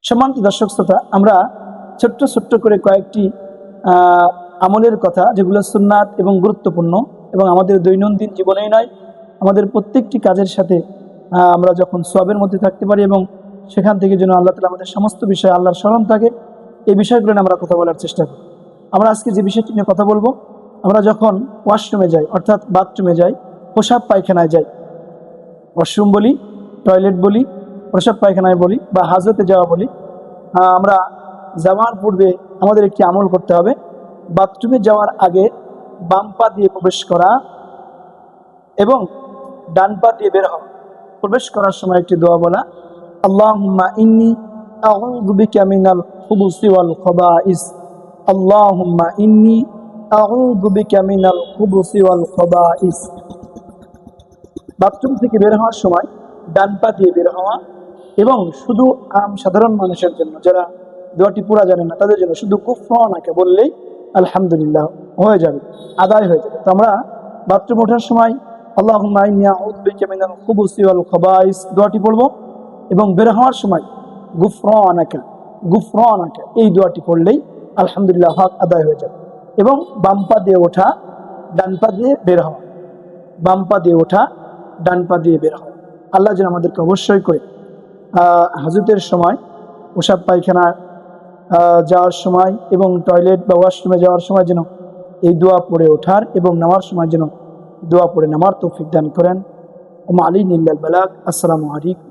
সম্মানিত দর্শক শ্রোতা, আমরা ছোট্ট ছোট্ট করে কয়েকটি আমলের কথা, যেগুলো সুন্নাত এবং গুরুত্বপূর্ণ এবং আমাদের দৈনন্দিন জীবনেই নয়, আমাদের প্রত্যেকটি কাজের সাথে আমরা যখন সওয়াবের মধ্যে থাকতে পারি এবং সেখান থেকে যেন আল্লাহ তাআলা আমাদের সমস্ত বিষয়ে আল্লাহর স্মরণ থাকে, এই বিষয়গুলো নিয়ে আমরা কথা বলার চেষ্টা করি। আমরা আজকে যে বিষয়টি নিয়ে কথা বলবো, আমরা যখন ওয়াশরুমে যাই, অর্থাৎ বাথরুমে যাই, প্রসাব পায়খানায় যাই, ওয়াশরুম বলি, টয়লেট বলি, প্রসাব পায়খানায় বলি বা হাজতে যাওয়া বলি, আমরা যাওয়ার পূর্বে আমাদের একটি আমল করতে হবে। বাথরুমে যাওয়ার আগে বাম পা দিয়ে প্রবেশ করা এবং ডান পা দিয়ে বের হওয়া। প্রবেশ করার সময় একটি দোয়া বলা, আল্লাহুম্মা ইন্নী আউযু বিকা মিনাল খুবুসি ওয়াল খাবাইস, আল্লাহুম্মা ইন্নী আউযু বিকা মিনাল খুবুসি ওয়াল খাবাইস। বাথরুম থেকে বের হওয়ার সময় ডান পা দিয়ে বের হওয়া এবং শুধু সাধারণ মানুষের জন্য, যারা দোয়াটি পুরা জানে না, তাদের জন্য শুধু গুফরানাকা বললেই আলহামদুলিল্লাহ হয়ে যাবে, আদায় হয়ে যাবে। তো আমরা বাথরুম ওঠার সময় আল্লাহুম্মা ইন্নী আউযু বিকা মিনাল খুবুসি ওয়াল খাবাইস দোয়াটি পড়ব এবং বের হওয়ার সময় গুফরানাকা গুফরানাকা এই দোয়াটি পড়লেই আলহামদুলিল্লাহ হক আদায় হয়ে যাবে। এবং বাম পা দিয়ে ওঠা, ডান পা দিয়ে বের হওয়া, বাম পা দিয়ে ওঠা, ডান পা দিয়ে বের হওয়া। আল্লাহ যেন আমাদেরকে অবশ্যই করে হাজতের সময়, প্রসাব পায়খানা যাওয়ার সময় এবং টয়লেট বা ওয়াশরুমে যাওয়ার সময় যেন এই দোয়া পড়ে ওঠার এবং নামার সময় যেন দোয়া পড়ে নামার তৌফিক দান করেন। ওমা আলী নিল্লাল বালাগ। আসসালামু আলাইকুম।